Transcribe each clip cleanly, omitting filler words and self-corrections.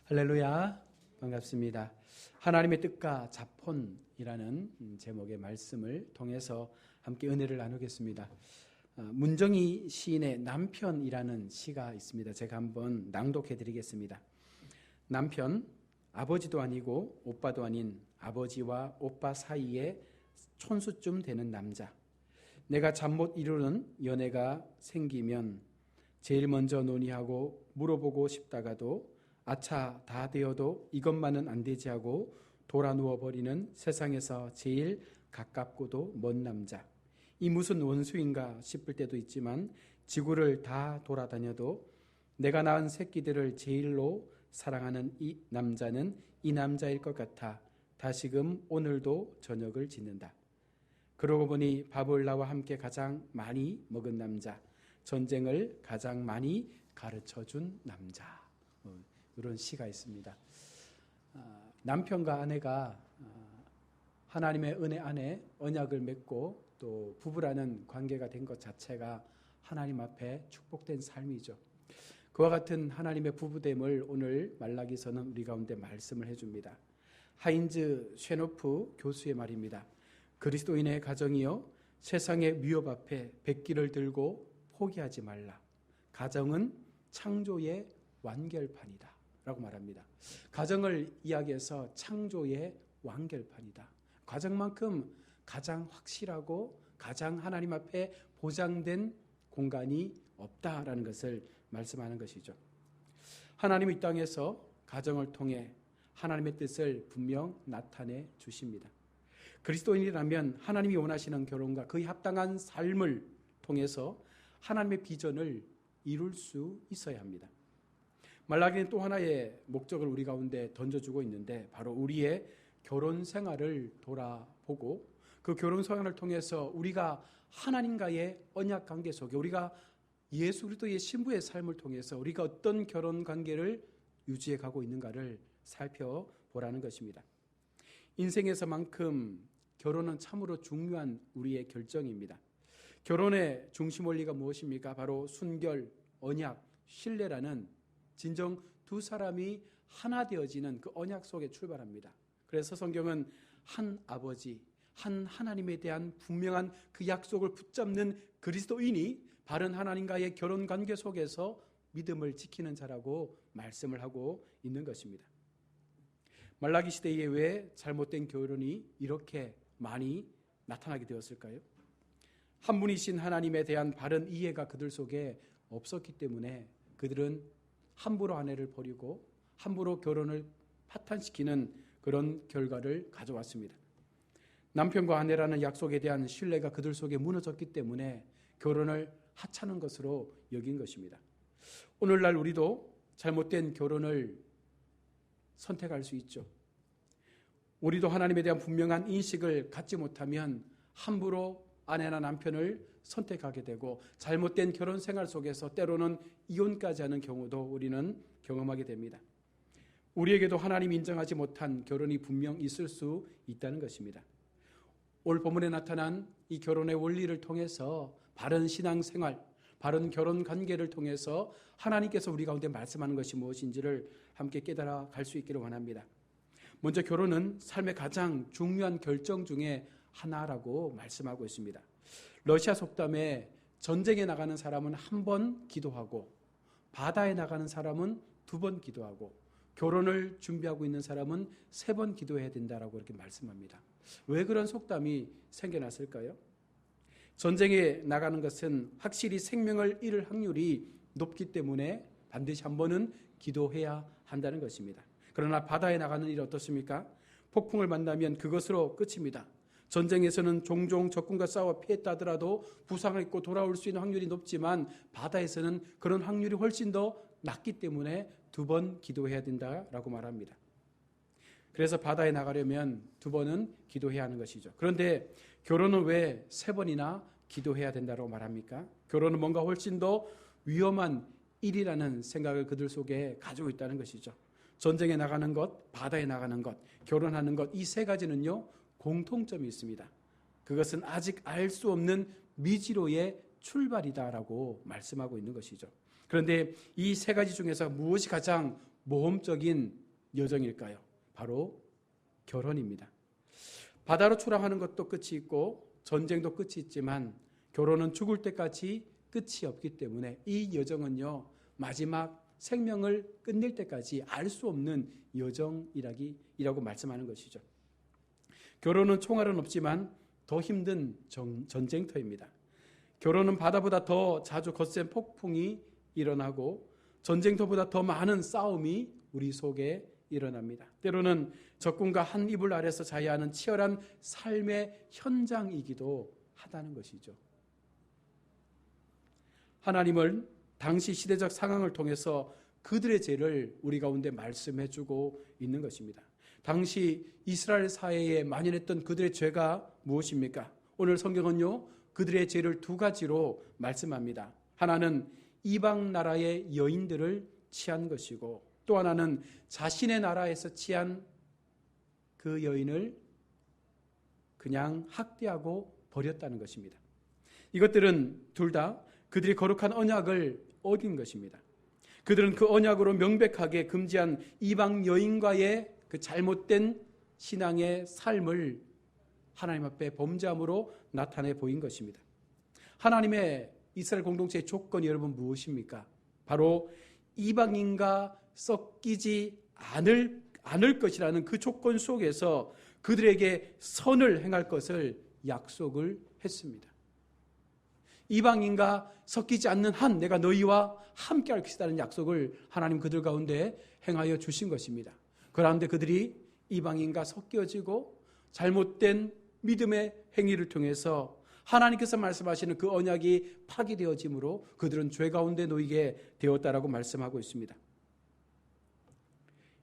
할렐루야, 반갑습니다. 하나님의 뜻과 자폰이라는 제목의 말씀을 통해서 함께 은혜를 나누겠습니다. 문정희 시인의 남편이라는 시가 있습니다. 제가 한번 낭독해 드리겠습니다. 남편, 아버지도 아니고 오빠도 아닌 아버지와 오빠 사이에 촌수쯤 되는 남자. 내가 잠 못 이루는 연애가 생기면 제일 먼저 논의하고 물어보고 싶다가도 아차 다 되어도 이것만은 안 되지 하고 돌아 누워버리는 세상에서 제일 가깝고도 먼 남자. 이 무슨 원수인가 싶을 때도 있지만 지구를 다 돌아다녀도 내가 낳은 새끼들을 제일로 사랑하는 이 남자는 이 남자일 것 같아 다시금 오늘도 저녁을 짓는다. 그러고 보니 밥을 나와 함께 가장 많이 먹은 남자, 전쟁을 가장 많이 가르쳐준 남자. 이런 시가 있습니다. 남편과 아내가 하나님의 은혜 안에 언약을 맺고 또 부부라는 관계가 된 것 자체가 하나님 앞에 축복된 삶이죠. 그와 같은 하나님의 부부됨을 오늘 말라기서는 우리 가운데 말씀을 해줍니다. 하인즈 쉐노프 교수의 말입니다. 그리스도인의 가정이여 세상의 위협 앞에 백기를 들고 포기하지 말라. 가정은 창조의 완결판이다 라고 말합니다. 가정을 이야기해서 창조의 완결판이다. 가정만큼 가장 확실하고 가장 하나님 앞에 보장된 공간이 없다라는 것을 말씀하는 것이죠. 하나님이 이 땅에서 가정을 통해 하나님의 뜻을 분명 나타내 주십니다. 그리스도인이라면 하나님이 원하시는 결혼과 그에 합당한 삶을 통해서 하나님의 비전을 이룰 수 있어야 합니다. 말라기는 또 하나의 목적을 우리 가운데 던져주고 있는데 바로 우리의 결혼 생활을 돌아보고 그 결혼 생활을 통해서 우리가 하나님과의 언약 관계 속에 우리가 예수 그리스도의 신부의 삶을 통해서 우리가 어떤 결혼 관계를 유지해 가고 있는가를 살펴보라는 것입니다. 인생에서만큼 결혼은 참으로 중요한 우리의 결정입니다. 결혼의 중심 원리가 무엇입니까? 바로 순결, 언약, 신뢰라는 진정 두 사람이 하나 되어지는 그 언약 속에 출발합니다. 그래서 성경은 한 아버지, 한 하나님에 대한 분명한 그 약속을 붙잡는 그리스도인이 바른 하나님과의 결혼 관계 속에서 믿음을 지키는 자라고 말씀을 하고 있는 것입니다. 말라기 시대에 왜 잘못된 결혼이 이렇게 많이 나타나게 되었을까요? 한 분이신 하나님에 대한 바른 이해가 그들 속에 없었기 때문에 그들은 함부로 아내를 버리고 함부로 결혼을 파탄시키는 그런 결과를 가져왔습니다. 남편과 아내라는 약속에 대한 신뢰가 그들 속에 무너졌기 때문에 결혼을 하찮은 것으로 여긴 것입니다. 오늘날 우리도 잘못된 결혼을 선택할 수 있죠. 우리도 하나님에 대한 분명한 인식을 갖지 못하면 함부로 아내나 남편을 선택하게 되고 잘못된 결혼 생활 속에서 때로는 이혼까지 하는 경우도 우리는 경험하게 됩니다. 우리에게도 하나님이 인정하지 못한 결혼이 분명 있을 수 있다는 것입니다. 오늘 본문에 나타난 이 결혼의 원리를 통해서 바른 신앙생활, 바른 결혼 관계를 통해서 하나님께서 우리 가운데 말씀하는 것이 무엇인지를 함께 깨달아 갈 수 있기를 원합니다. 먼저 결혼은 삶의 가장 중요한 결정 중에 하나라고 말씀하고 있습니다. 러시아 속담에 전쟁에 나가는 사람은 한 번 기도하고 바다에 나가는 사람은 2번 기도하고 결혼을 준비하고 있는 사람은 3번 기도해야 된다라고 이렇게 말씀합니다. 왜 그런 속담이 생겨났을까요? 전쟁에 나가는 것은 확실히 생명을 잃을 확률이 높기 때문에 반드시 한 번은 기도해야 한다는 것입니다. 그러나 바다에 나가는 일 어떻습니까? 폭풍을 만나면 그것으로 끝입니다. 전쟁에서는 종종 적군과 싸워 피했다 하더라도 부상을 입고 돌아올 수 있는 확률이 높지만 바다에서는 그런 확률이 훨씬 더 낮기 때문에 2번 기도해야 된다라고 말합니다. 그래서 바다에 나가려면 2번은 기도해야 하는 것이죠. 그런데 결혼은 왜 3번이나 기도해야 된다고 말합니까? 결혼은 뭔가 훨씬 더 위험한 일이라는 생각을 그들 속에 가지고 있다는 것이죠. 전쟁에 나가는 것, 바다에 나가는 것, 결혼하는 것, 이 3가지는요 공통점이 있습니다. 그것은 아직 알 수 없는 미지로의 출발이다라고 말씀하고 있는 것이죠. 그런데 이 3가지 중에서 무엇이 가장 모험적인 여정일까요? 바로 결혼입니다. 바다로 출항하는 것도 끝이 있고 전쟁도 끝이 있지만 결혼은 죽을 때까지 끝이 없기 때문에 이 여정은요, 마지막 생명을 끝낼 때까지 알 수 없는 여정이라고 말씀하는 것이죠. 결혼은 총알은 없지만 더 힘든 전쟁터입니다. 결혼은 바다보다 더 자주 거센 폭풍이 일어나고 전쟁터보다 더 많은 싸움이 우리 속에 일어납니다. 때로는 적군과 한 이불 아래서 자야 하는 치열한 삶의 현장이기도 하다는 것이죠. 하나님은 당시 시대적 상황을 통해서 그들의 죄를 우리 가운데 말씀해주고 있는 것입니다. 당시 이스라엘 사회에 만연했던 그들의 죄가 무엇입니까? 오늘 성경은요, 그들의 죄를 두 가지로 말씀합니다. 하나는 이방 나라의 여인들을 취한 것이고, 또 하나는 자신의 나라에서 취한 그 여인을 그냥 학대하고 버렸다는 것입니다. 이것들은 둘 다 그들이 거룩한 언약을 어긴 것입니다. 그들은 그 언약으로 명백하게 금지한 이방 여인과의 그 잘못된 신앙의 삶을 하나님 앞에 범죄함으로 나타내 보인 것입니다. 하나님의 이스라엘 공동체의 조건이 여러분 무엇입니까? 바로 이방인과 섞이지 않을 것이라는 그 조건 속에서 그들에게 선을 행할 것을 약속을 했습니다. 이방인과 섞이지 않는 한 내가 너희와 함께 할 것이라는 약속을 하나님 그들 가운데 행하여 주신 것입니다. 그런데 그들이 이방인과 섞여지고 잘못된 믿음의 행위를 통해서 하나님께서 말씀하시는 그 언약이 파기되어짐으로 그들은 죄 가운데 놓이게 되었다라고 말씀하고 있습니다.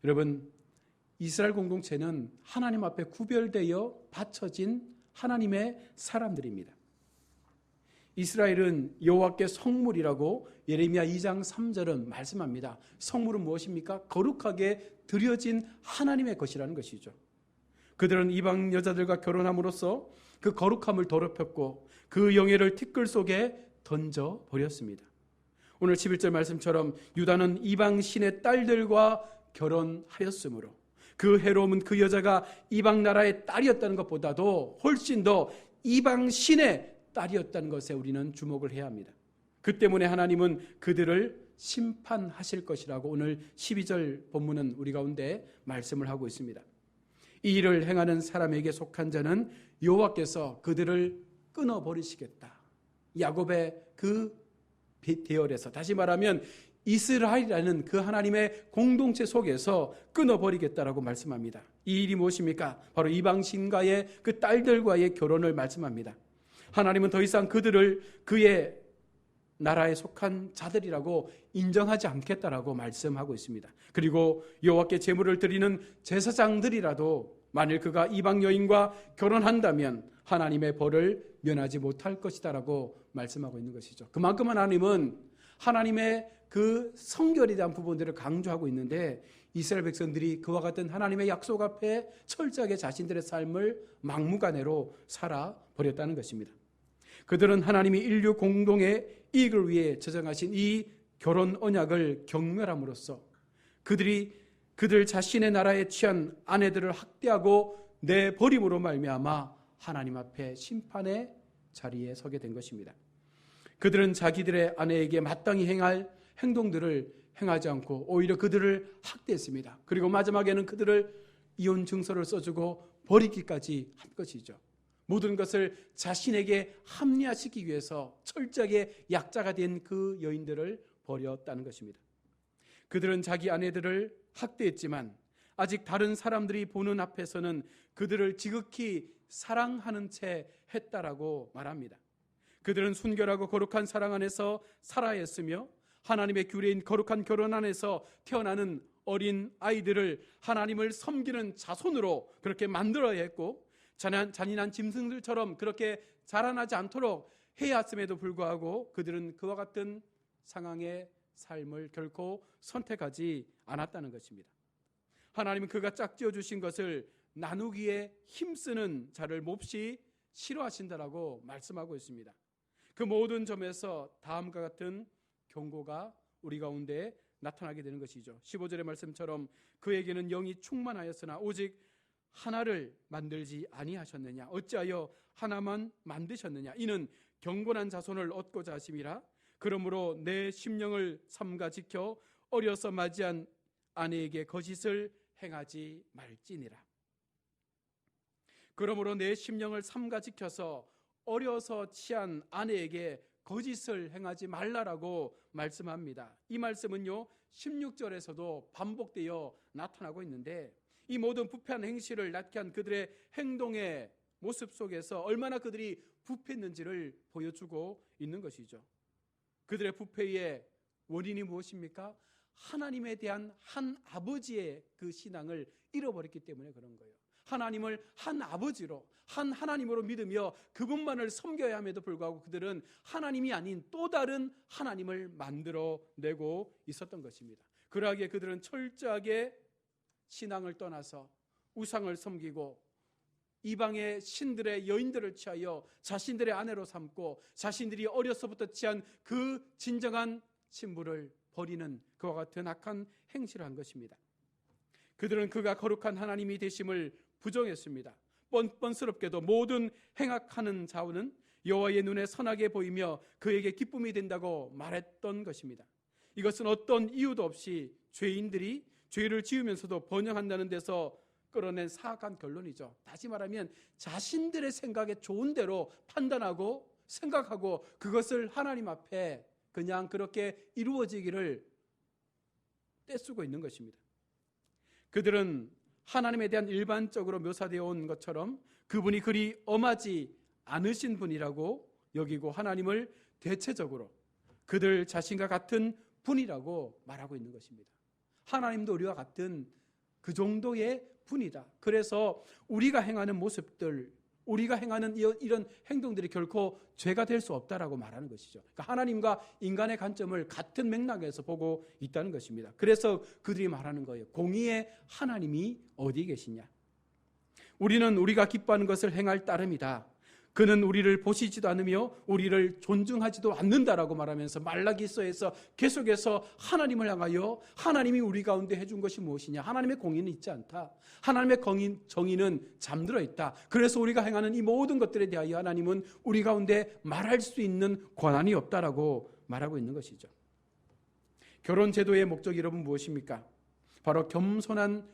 여러분, 이스라엘 공동체는 하나님 앞에 구별되어 바쳐진 하나님의 사람들입니다. 이스라엘은 여호와께 성물이라고 예레미야 2장 3절은 말씀합니다. 성물은 무엇입니까? 거룩하게 드려진 하나님의 것이라는 것이죠. 그들은 이방 여자들과 결혼함으로써 그 거룩함을 더럽혔고 그 영예를 티끌 속에 던져버렸습니다. 오늘 11절 말씀처럼 유다는 이방 신의 딸들과 결혼하였으므로 그 해로움은 그 여자가 이방 나라의 딸이었다는 것보다도 훨씬 더 이방 신의 딸이었다는 것에 우리는 주목을 해야 합니다. 그 때문에 하나님은 그들을 심판하실 것이라고 오늘 12절 본문은 우리 가운데 말씀을 하고 있습니다. 이 일을 행하는 사람에게 속한 자는 여호와께서 그들을 끊어버리시겠다. 야곱의 그 대열에서, 다시 말하면 이스라엘이라는 그 하나님의 공동체 속에서 끊어버리겠다라고 말씀합니다. 이 일이 무엇입니까? 바로 이방신과의 그 딸들과의 결혼을 말씀합니다. 하나님은 더 이상 그들을 그의 나라에 속한 자들이라고 인정하지 않겠다라고 말씀하고 있습니다. 그리고 여호와께 제물을 드리는 제사장들이라도 만일 그가 이방 여인과 결혼한다면 하나님의 벌을 면하지 못할 것이다라고 말씀하고 있는 것이죠. 그만큼 하나님은 하나님의 그 성결에 대한 부분들을 강조하고 있는데 이스라엘 백성들이 그와 같은 하나님의 약속 앞에 철저하게 자신들의 삶을 막무가내로 살아버렸다는 것입니다. 그들은 하나님이 인류 공동의 이익을 위해 제정하신 이 결혼 언약을 경멸함으로써 그들 자신의 나라에 취한 아내들을 학대하고 내버림으로 말미암아 하나님 앞에 심판의 자리에 서게 된 것입니다. 그들은 자기들의 아내에게 마땅히 행할 행동들을 행하지 않고 오히려 그들을 학대했습니다. 그리고 마지막에는 그들을 이혼 증서를 써주고 버리기까지 한 것이죠. 모든 것을 자신에게 합리화시키기 위해서 철저하게 약자가 된 그 여인들을 버렸다는 것입니다. 그들은 자기 아내들을 학대했지만 아직 다른 사람들이 보는 앞에서는 그들을 지극히 사랑하는 채 했다라고 말합니다. 그들은 순결하고 거룩한 사랑 안에서 살아야 했으며 하나님의 규례인 거룩한 결혼 안에서 태어나는 어린 아이들을 하나님을 섬기는 자손으로 그렇게 만들어야 했고 잔인한 짐승들처럼 그렇게 자라나지 않도록 해야 했음에도 불구하고 그들은 그와 같은 상황의 삶을 결코 선택하지 않았다는 것입니다. 하나님은 그가 짝지어 주신 것을 나누기에 힘쓰는 자를 몹시 싫어하신다라고 말씀하고 있습니다. 그 모든 점에서 다음과 같은 경고가 우리 가운데 나타나게 되는 것이죠. 15절의 말씀처럼 그에게는 영이 충만하였으나 오직 하나를 만들지 아니하셨느냐? 어찌하여 하나만 만드셨느냐? 이는 경건한 자손을 얻고자 하심이라. 그러므로 내 심령을 삼가 지켜 어려서 맞이한 아내에게 거짓을 행하지 말지니라. 그러므로 내 심령을 삼가 지켜서 어려서 취한 아내에게 거짓을 행하지 말라라고 말씀합니다. 이 말씀은요 16절에서도 반복되어 나타나고 있는데, 이 모든 부패한 행실을 낳게 한 그들의 행동의 모습 속에서 얼마나 그들이 부패했는지를 보여주고 있는 것이죠. 그들의 부패의 원인이 무엇입니까? 하나님에 대한 한 아버지의 그 신앙을 잃어버렸기 때문에 그런 거예요. 하나님을 한 아버지로, 한 하나님으로 믿으며 그분만을 섬겨야 함에도 불구하고 그들은 하나님이 아닌 또 다른 하나님을 만들어내고 있었던 것입니다. 그러하기에 그들은 철저하게 신앙을 떠나서 우상을 섬기고 이방의 신들의 여인들을 취하여 자신들의 아내로 삼고 자신들이 어려서부터 취한 그 진정한 신부를 버리는 그와 같은 악한 행실을 한 것입니다. 그들은 그가 거룩한 하나님이 되심을 부정했습니다. 뻔뻔스럽게도 모든 행악하는 자우는 여호와의 눈에 선하게 보이며 그에게 기쁨이 된다고 말했던 것입니다. 이것은 어떤 이유도 없이 죄인들이 죄를 지으면서도 번영한다는 데서 끌어낸 사악한 결론이죠. 다시 말하면 자신들의 생각에 좋은 대로 판단하고 생각하고 그것을 하나님 앞에 그냥 그렇게 이루어지기를 떼쓰고 있는 것입니다. 그들은 하나님에 대한 일반적으로 묘사되어 온 것처럼 그분이 그리 엄하지 않으신 분이라고 여기고 하나님을 대체적으로 그들 자신과 같은 분이라고 말하고 있는 것입니다. 하나님도 우리와 같은 그 정도의 분이다. 그래서 우리가 행하는 모습들, 우리가 행하는 이런 행동들이 결코 죄가 될 수 없다라고 말하는 것이죠. 그러니까 하나님과 인간의 관점을 같은 맥락에서 보고 있다는 것입니다. 그래서 그들이 말하는 거예요. 공의의 하나님이 어디 계시냐? 우리는 우리가 기뻐하는 것을 행할 따름이다. 그는 우리를 보시지도 않으며 우리를 존중하지도 않는다라고 말하면서 말라기서에서 계속해서 하나님을 향하여 하나님이 우리 가운데 해준 것이 무엇이냐? 하나님의 공의는 있지 않다. 하나님의 정의는 잠들어 있다. 그래서 우리가 행하는 이 모든 것들에 대하여 하나님은 우리 가운데 말할 수 있는 권한이 없다라고 말하고 있는 것이죠. 결혼 제도의 목적이 여러분 무엇입니까? 바로 겸손한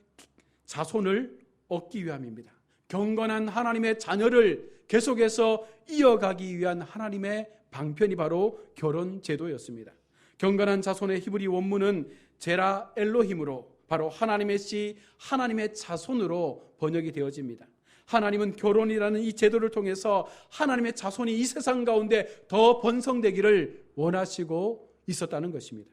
자손을 얻기 위함입니다. 경건한 하나님의 자녀를 계속해서 이어가기 위한 하나님의 방편이 바로 결혼 제도였습니다. 경건한 자손의 히브리 원문은 제라 엘로힘으로 바로 하나님의 씨, 하나님의 자손으로 번역이 되어집니다. 하나님은 결혼이라는 이 제도를 통해서 하나님의 자손이 이 세상 가운데 더 번성되기를 원하시고 있었다는 것입니다.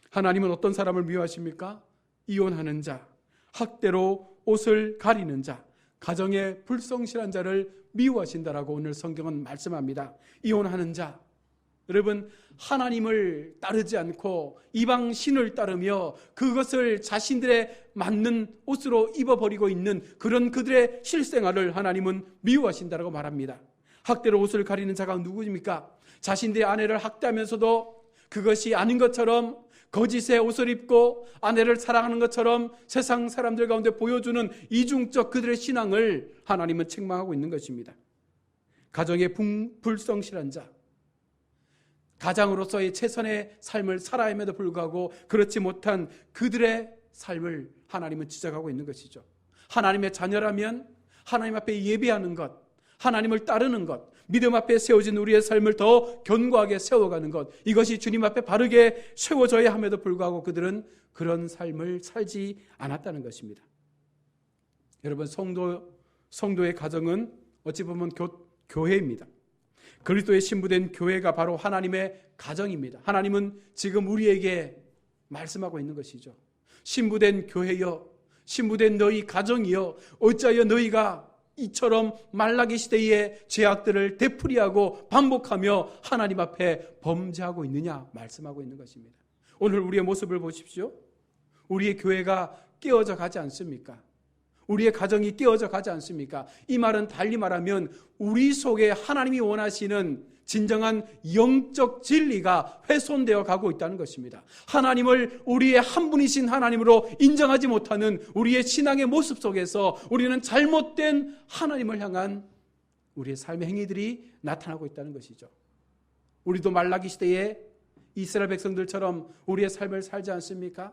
하나님은 어떤 사람을 미워하십니까? 이혼하는 자, 학대로 옷을 가리는 자, 가정에 불성실한 자를 미워하신다라고 오늘 성경은 말씀합니다. 이혼하는 자, 여러분 하나님을 따르지 않고 이방 신을 따르며 그것을 자신들의 맞는 옷으로 입어버리고 있는 그런 그들의 실생활을 하나님은 미워하신다라고 말합니다. 학대로 옷을 가리는 자가 누구입니까? 자신들의 아내를 학대하면서도 그것이 아닌 것처럼 거짓의 옷을 입고 아내를 사랑하는 것처럼 세상 사람들 가운데 보여주는 이중적 그들의 신앙을 하나님은 책망하고 있는 것입니다. 가정에 불성실한 자, 가장으로서의 최선의 삶을 살아야임에도 불구하고 그렇지 못한 그들의 삶을 하나님은 지적하고 있는 것이죠. 하나님의 자녀라면 하나님 앞에 예배하는 것, 하나님을 따르는 것, 믿음 앞에 세워진 우리의 삶을 더 견고하게 세워가는 것, 이것이 주님 앞에 바르게 세워져야 함에도 불구하고 그들은 그런 삶을 살지 않았다는 것입니다. 여러분, 성도의 가정은 어찌 보면 교회입니다. 그리스도의 신부된 교회가 바로 하나님의 가정입니다. 하나님은 지금 우리에게 말씀하고 있는 것이죠. 신부된 교회여, 신부된 너희 가정이여, 어찌하여 너희가 이처럼 말라기 시대의 죄악들을 되풀이하고 반복하며 하나님 앞에 범죄하고 있느냐 말씀하고 있는 것입니다. 오늘 우리의 모습을 보십시오. 우리의 교회가 깨어져 가지 않습니까? 우리의 가정이 깨어져 가지 않습니까? 이 말은 달리 말하면 우리 속에 하나님이 원하시는 진정한 영적 진리가 훼손되어 가고 있다는 것입니다. 하나님을 우리의 한 분이신 하나님으로 인정하지 못하는 우리의 신앙의 모습 속에서 우리는 잘못된 하나님을 향한 우리의 삶의 행위들이 나타나고 있다는 것이죠. 우리도 말라기 시대에 이스라엘 백성들처럼 우리의 삶을 살지 않습니까?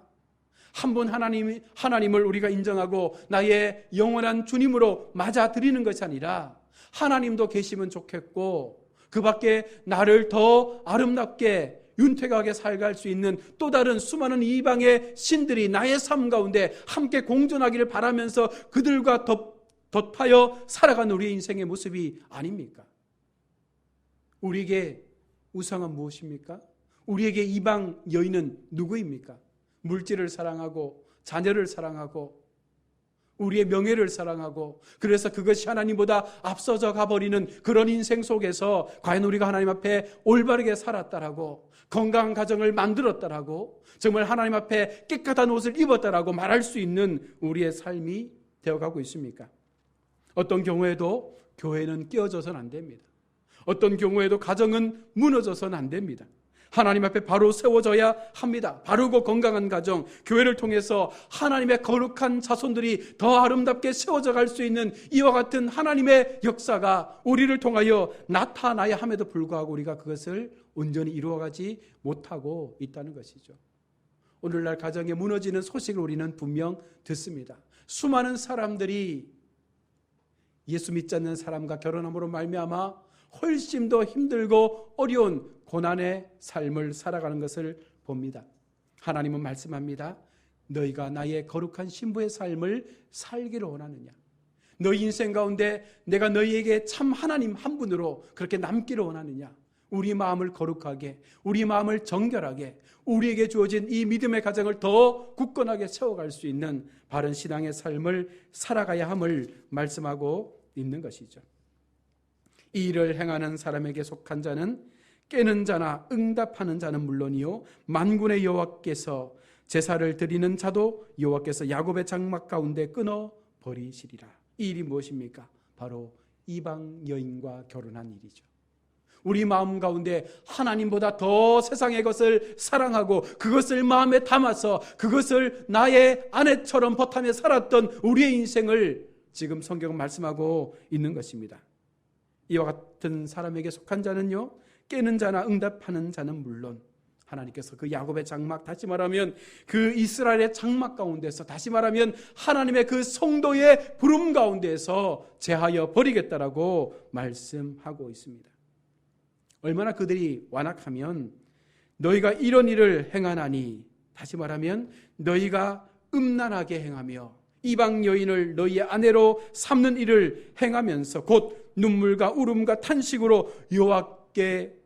한 분 하나님을 우리가 인정하고 나의 영원한 주님으로 맞아들이는 것이 아니라 하나님도 계시면 좋겠고 그 밖에 나를 더 아름답게 윤택하게 살아갈 수 있는 또 다른 수많은 이방의 신들이 나의 삶 가운데 함께 공존하기를 바라면서 그들과 덧하여 살아가는 우리의 인생의 모습이 아닙니까? 우리에게 우상은 무엇입니까? 우리에게 이방 여인은 누구입니까? 물질을 사랑하고 자녀를 사랑하고 우리의 명예를 사랑하고 그래서 그것이 하나님보다 앞서져 가버리는 그런 인생 속에서 과연 우리가 하나님 앞에 올바르게 살았다라고 건강한 가정을 만들었다라고 정말 하나님 앞에 깨끗한 옷을 입었다라고 말할 수 있는 우리의 삶이 되어가고 있습니까? 어떤 경우에도 교회는 깨어져서는 안 됩니다. 어떤 경우에도 가정은 무너져서는 안 됩니다. 하나님 앞에 바로 세워져야 합니다. 바르고 건강한 가정, 교회를 통해서 하나님의 거룩한 자손들이 더 아름답게 세워져 갈 수 있는 이와 같은 하나님의 역사가 우리를 통하여 나타나야 함에도 불구하고 우리가 그것을 온전히 이루어가지 못하고 있다는 것이죠. 오늘날 가정이 무너지는 소식을 우리는 분명 듣습니다. 수많은 사람들이 예수 믿지 않는 사람과 결혼함으로 말미암아 훨씬 더 힘들고 어려운 고난의 삶을 살아가는 것을 봅니다. 하나님은 말씀합니다. 너희가 나의 거룩한 신부의 삶을 살기를 원하느냐? 너희 인생 가운데 내가 너희에게 참 하나님 한 분으로 그렇게 남기를 원하느냐? 우리 마음을 거룩하게, 우리 마음을 정결하게, 우리에게 주어진 이 믿음의 가정을 더 굳건하게 세워갈 수 있는 바른 신앙의 삶을 살아가야 함을 말씀하고 있는 것이죠. 이 일을 행하는 사람에게 속한 자는 깨는 자나 응답하는 자는 물론이요 만군의 여호와께서 제사를 드리는 자도 여호와께서 야곱의 장막 가운데 끊어 버리시리라. 이 일이 무엇입니까? 바로 이방 여인과 결혼한 일이죠. 우리 마음 가운데 하나님보다 더 세상의 것을 사랑하고 그것을 마음에 담아서 그것을 나의 아내처럼 버타며 살았던 우리의 인생을 지금 성경은 말씀하고 있는 것입니다. 이와 같은 사람에게 속한 자는요 깨는 자나 응답하는 자는 물론 하나님께서 그 야곱의 장막, 다시 말하면 그 이스라엘의 장막 가운데서, 다시 말하면 하나님의 그 성도의 부름 가운데서 제하여 버리겠다라고 말씀하고 있습니다. 얼마나 그들이 완악하면 너희가 이런 일을 행하나니, 다시 말하면 너희가 음란하게 행하며 이방 여인을 너희의 아내로 삼는 일을 행하면서 곧 눈물과 울음과 탄식으로 여호와께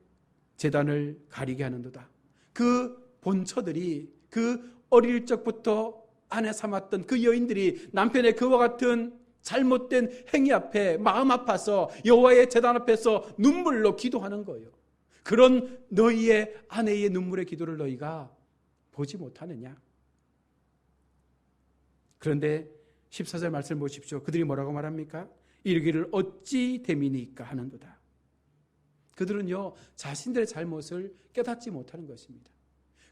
제단을 가리게 하는도다. 그 본처들이, 그 어릴 적부터 아내 삼았던 그 여인들이 남편의 그와 같은 잘못된 행위 앞에 마음 아파서 여호와의 제단 앞에서 눈물로 기도하는 거예요. 그런 너희의 아내의 눈물의 기도를 너희가 보지 못하느냐? 그런데 14절 말씀을 보십시오. 그들이 뭐라고 말합니까? 이르기를 어찌 됨이니까 하는도다. 그들은요 자신들의 잘못을 깨닫지 못하는 것입니다.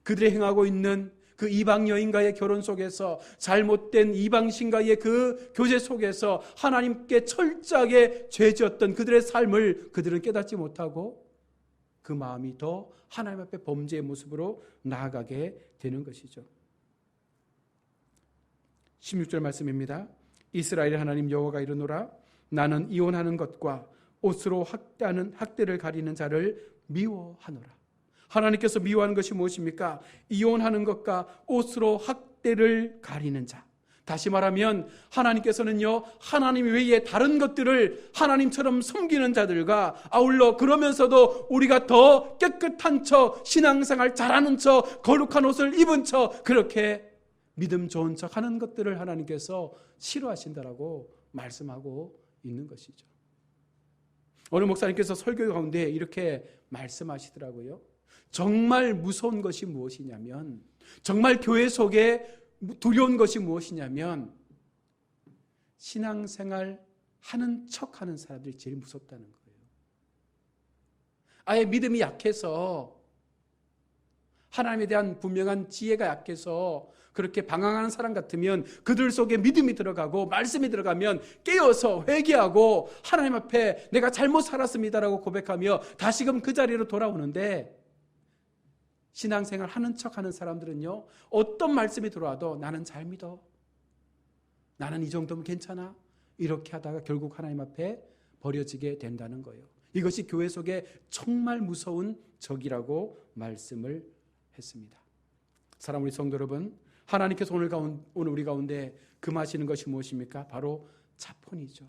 그들이 행하고 있는 그 이방 여인과의 결혼 속에서, 잘못된 이방신과의 그 교제 속에서 하나님께 철저하게 죄지었던 그들의 삶을 그들은 깨닫지 못하고 그 마음이 더 하나님 앞에 범죄의 모습으로 나아가게 되는 것이죠. 16절 말씀입니다. 이스라엘의 하나님 여호와가 이르노라 나는 이혼하는 것과 옷으로 학대를 가리는 자를 미워하노라. 하나님께서 미워하는 것이 무엇입니까? 이혼하는 것과 옷으로 학대를 가리는 자. 다시 말하면 하나님께서는요 하나님 외에 다른 것들을 하나님처럼 섬기는 자들과 아울러 그러면서도 우리가 더 깨끗한 척, 신앙생활 잘하는 척, 거룩한 옷을 입은 척, 그렇게 믿음 좋은 척 하는 것들을 하나님께서 싫어하신다라고 말씀하고 있는 것이죠. 어느 목사님께서 설교 가운데 이렇게 말씀하시더라고요. 정말 무서운 것이 무엇이냐면, 정말 교회 속에 두려운 것이 무엇이냐면 신앙생활 하는 척하는 사람들이 제일 무섭다는 거예요. 아예 믿음이 약해서, 하나님에 대한 분명한 지혜가 약해서 그렇게 방황하는 사람 같으면 그들 속에 믿음이 들어가고 말씀이 들어가면 깨어서 회개하고 하나님 앞에 내가 잘못 살았습니다라고 고백하며 다시금 그 자리로 돌아오는데, 신앙생활 하는 척하는 사람들은요, 어떤 말씀이 들어와도 나는 잘 믿어, 나는 이 정도면 괜찮아, 이렇게 하다가 결국 하나님 앞에 버려지게 된다는 거예요. 이것이 교회 속에 정말 무서운 적이라고 말씀을 했습니다. 사랑 우리 성도 여러분, 하나님께서 오늘 우리 가운데 금하시는 것이 무엇입니까? 바로 자폰이죠.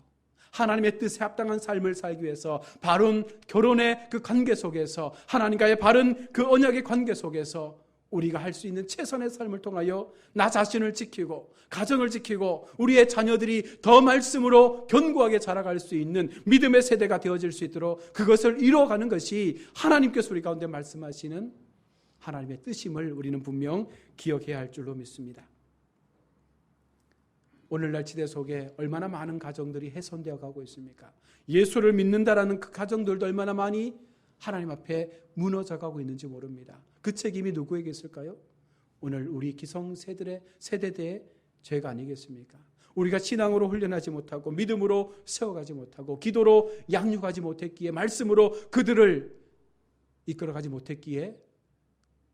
하나님의 뜻에 합당한 삶을 살기 위해서 바른 결혼의 그 관계 속에서, 하나님과의 바른 그 언약의 관계 속에서 우리가 할 수 있는 최선의 삶을 통하여 나 자신을 지키고 가정을 지키고 우리의 자녀들이 더 말씀으로 견고하게 자라갈 수 있는 믿음의 세대가 되어질 수 있도록 그것을 이루어가는 것이 하나님께서 우리 가운데 말씀하시는 하나님의 뜻임을 우리는 분명 기억해야 할 줄로 믿습니다. 오늘날 시대 속에 얼마나 많은 가정들이 훼손되어 가고 있습니까? 예수를 믿는다라는 그 가정들도 얼마나 많이 하나님 앞에 무너져 가고 있는지 모릅니다. 그 책임이 누구에게 있을까요? 오늘 우리 기성세대의 죄가 아니겠습니까? 우리가 신앙으로 훈련하지 못하고 믿음으로 세워가지 못하고 기도로 양육하지 못했기에, 말씀으로 그들을 이끌어가지 못했기에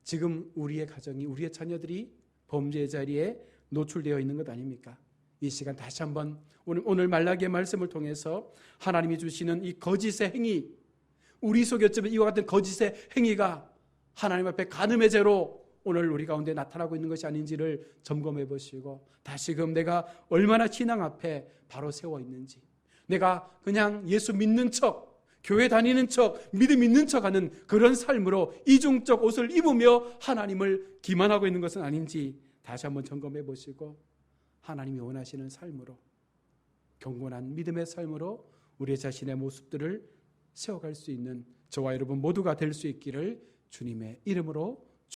지금 우리의 가정이, 우리의 자녀들이 범죄의 자리에 노출되어 있는 것 아닙니까? 이 시간 다시 한번 오늘 말라기의 말씀을 통해서 하나님이 주시는 이 거짓의 행위, 우리 속에 어쩌면 이와 같은 거짓의 행위가 하나님 앞에 간음의 죄로 오늘 우리 가운데 나타나고 있는 것이 아닌지를 점검해 보시고, 다시금 내가 얼마나 신앙 앞에 바로 세워 있는지, 내가 그냥 예수 믿는 척, 교회 다니는 척, 믿음 있는 척하는 그런 삶으로 이중적 옷을 입으며 하나님을 기만하고 있는 것은 아닌지 다시 한번 점검해 보시고, 하나님이 원하시는 삶으로, 경건한 믿음의 삶으로 우리 자신의 모습들을 세워갈 수 있는 저와 여러분 모두가 될 수 있기를 주님의 이름으로